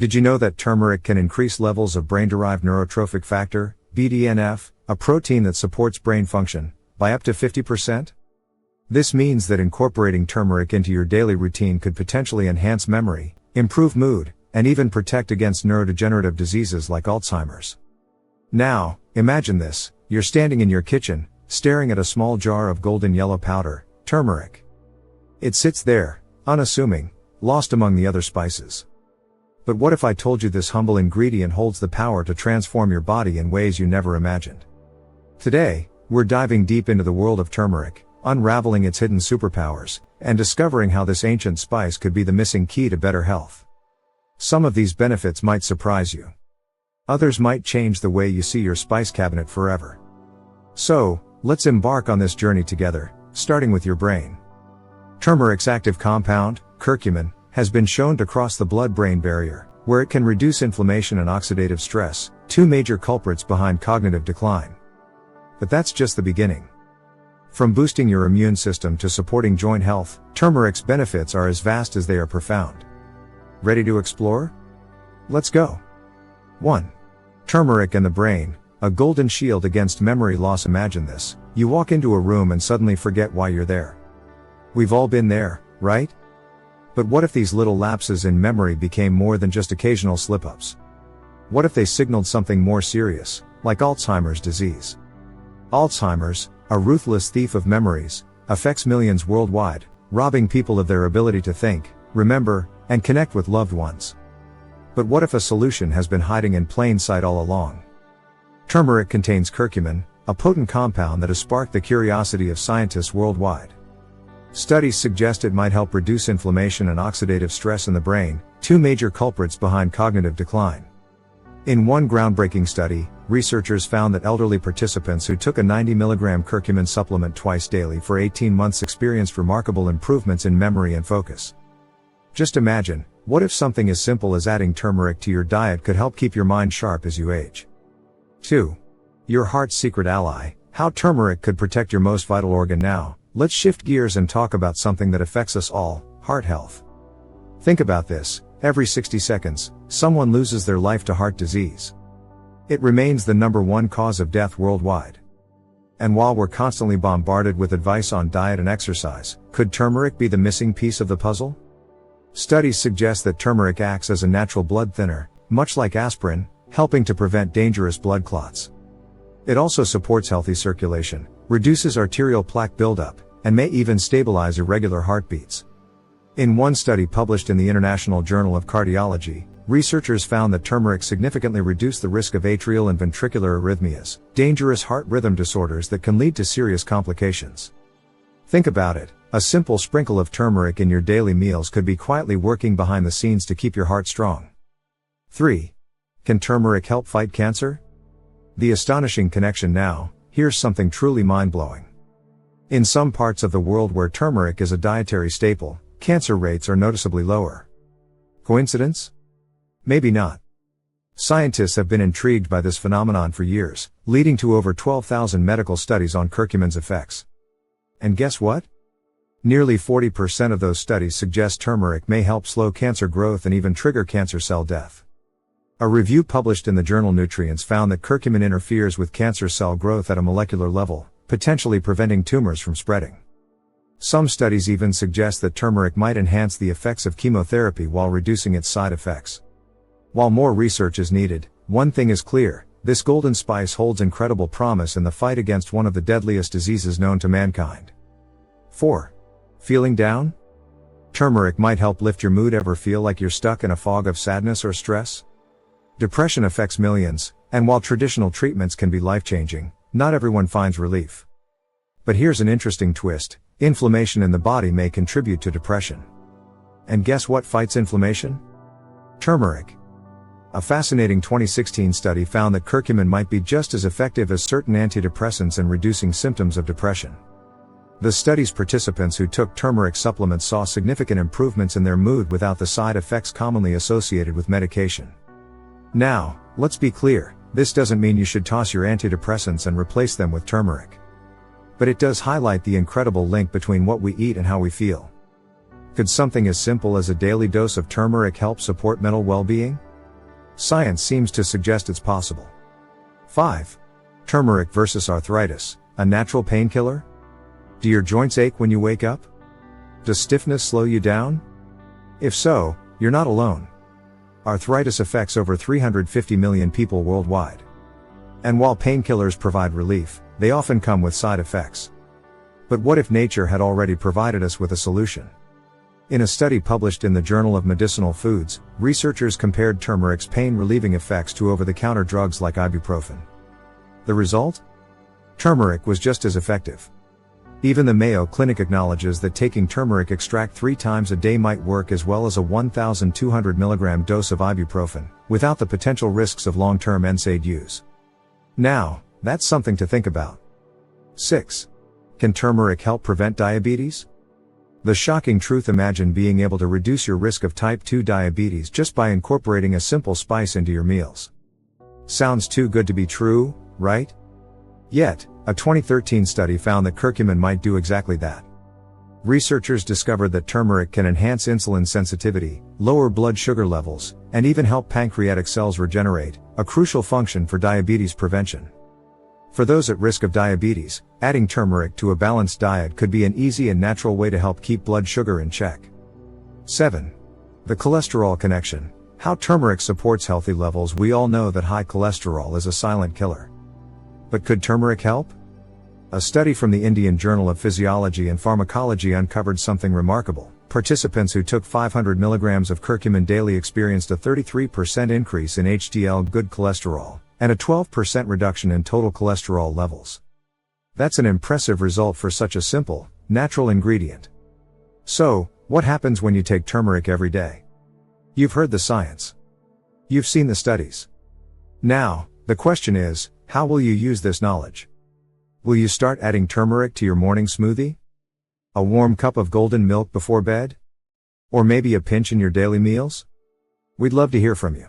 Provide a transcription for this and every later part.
Did you know that turmeric can increase levels of brain-derived neurotrophic factor, BDNF, a protein that supports brain function, by up to 50%? This means that incorporating turmeric into your daily routine could potentially enhance memory, improve mood, and even protect against neurodegenerative diseases like Alzheimer's. Now, imagine this: you're standing in your kitchen, staring at a small jar of golden yellow powder, turmeric. It sits there, unassuming, lost among the other spices. But what if I told you this humble ingredient holds the power to transform your body in ways you never imagined? Today, we're diving deep into the world of turmeric, unraveling its hidden superpowers, and discovering how this ancient spice could be the missing key to better health. Some of these benefits might surprise you. Others might change the way you see your spice cabinet forever. So, let's embark on this journey together, starting with your brain. Turmeric's active compound, curcumin, has been shown to cross the blood-brain barrier, where it can reduce inflammation and oxidative stress, two major culprits behind cognitive decline. But that's just the beginning. From boosting your immune system to supporting joint health, turmeric's benefits are as vast as they are profound. Ready to explore? Let's go. 1. Turmeric and the brain, a golden shield against memory loss. Imagine this: you walk into a room and suddenly forget why you're there. We've all been there, right? But what if these little lapses in memory became more than just occasional slip-ups? What if they signaled something more serious, like Alzheimer's disease? Alzheimer's, a ruthless thief of memories, affects millions worldwide, robbing people of their ability to think, remember, and connect with loved ones. But what if a solution has been hiding in plain sight all along? Turmeric contains curcumin, a potent compound that has sparked the curiosity of scientists worldwide. Studies suggest it might help reduce inflammation and oxidative stress in the brain, two major culprits behind cognitive decline. In one groundbreaking study, researchers found that elderly participants who took a 90 mg curcumin supplement twice daily for 18 months experienced remarkable improvements in memory and focus. Just imagine, what if something as simple as adding turmeric to your diet could help keep your mind sharp as you age? 2. Your heart's secret ally, how turmeric could protect your most vital organ. Now, let's shift gears and talk about something that affects us all: heart health. Think about this: every 60 seconds, someone loses their life to heart disease. It remains the #1 cause of death worldwide. And while we're constantly bombarded with advice on diet and exercise, could turmeric be the missing piece of the puzzle? Studies suggest that turmeric acts as a natural blood thinner, much like aspirin, helping to prevent dangerous blood clots. It also supports healthy circulation, reduces arterial plaque buildup, and may even stabilize irregular heartbeats. In one study published in the International Journal of Cardiology, researchers found that turmeric significantly reduced the risk of atrial and ventricular arrhythmias, dangerous heart rhythm disorders that can lead to serious complications. Think about it: a simple sprinkle of turmeric in your daily meals could be quietly working behind the scenes to keep your heart strong. 3. Can turmeric help fight cancer? The astonishing connection. Now, here's something truly mind-blowing. In some parts of the world where turmeric is a dietary staple, cancer rates are noticeably lower. Coincidence? Maybe not. Scientists have been intrigued by this phenomenon for years, leading to over 12,000 medical studies on curcumin's effects. And guess what? Nearly 40% of those studies suggest turmeric may help slow cancer growth and even trigger cancer cell death. A review published in the journal Nutrients found that curcumin interferes with cancer cell growth at a molecular level, potentially preventing tumors from spreading. Some studies even suggest that turmeric might enhance the effects of chemotherapy while reducing its side effects. While more research is needed, one thing is clear: this golden spice holds incredible promise in the fight against one of the deadliest diseases known to mankind. 4. Feeling down? Turmeric might help lift your mood. Ever feel like you're stuck in a fog of sadness or stress? Depression affects millions, and while traditional treatments can be life-changing, not everyone finds relief. But here's an interesting twist: inflammation in the body may contribute to depression. And guess what fights inflammation? Turmeric. A fascinating 2016 study found that curcumin might be just as effective as certain antidepressants in reducing symptoms of depression. The study's participants who took turmeric supplements saw significant improvements in their mood without the side effects commonly associated with medication. Now, let's be clear: this doesn't mean you should toss your antidepressants and replace them with turmeric. But it does highlight the incredible link between what we eat and how we feel. Could something as simple as a daily dose of turmeric help support mental well-being? Science seems to suggest it's possible. 5. Turmeric versus arthritis, a natural painkiller? Do your joints ache when you wake up? Does stiffness slow you down? If so, you're not alone. Arthritis affects over 350 million people worldwide. And while painkillers provide relief, they often come with side effects. But what if nature had already provided us with a solution? In a study published in the Journal of Medicinal Foods, researchers compared turmeric's pain-relieving effects to over-the-counter drugs like ibuprofen. The result? Turmeric was just as effective. Even the Mayo Clinic acknowledges that taking turmeric extract 3 times a day might work as well as a 1,200 mg dose of ibuprofen, without the potential risks of long-term NSAID use. Now, that's something to think about. 6. Can turmeric help prevent diabetes? The shocking truth: imagine being able to reduce your risk of type 2 diabetes just by incorporating a simple spice into your meals. Sounds too good to be true, right? Yet, a 2013 study found that curcumin might do exactly that. Researchers discovered that turmeric can enhance insulin sensitivity, lower blood sugar levels, and even help pancreatic cells regenerate, a crucial function for diabetes prevention. For those at risk of diabetes, adding turmeric to a balanced diet could be an easy and natural way to help keep blood sugar in check. 7. The cholesterol connection: how turmeric supports healthy levels. We all know that high cholesterol is a silent killer. But could turmeric help? A study from the Indian Journal of Physiology and Pharmacology uncovered something remarkable. Participants who took 500 mg of curcumin daily experienced a 33% increase in HDL good cholesterol, and a 12% reduction in total cholesterol levels. That's an impressive result for such a simple, natural ingredient. So, what happens when you take turmeric every day? You've heard the science. You've seen the studies. Now, the question is, how will you use this knowledge? Will you start adding turmeric to your morning smoothie? A warm cup of golden milk before bed? Or maybe a pinch in your daily meals? We'd love to hear from you.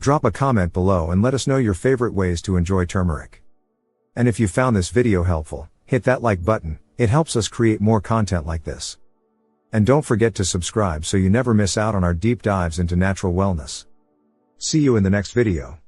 Drop a comment below and let us know your favorite ways to enjoy turmeric. And if you found this video helpful, hit that like button. It helps us create more content like this. And don't forget to subscribe so you never miss out on our deep dives into natural wellness. See you in the next video.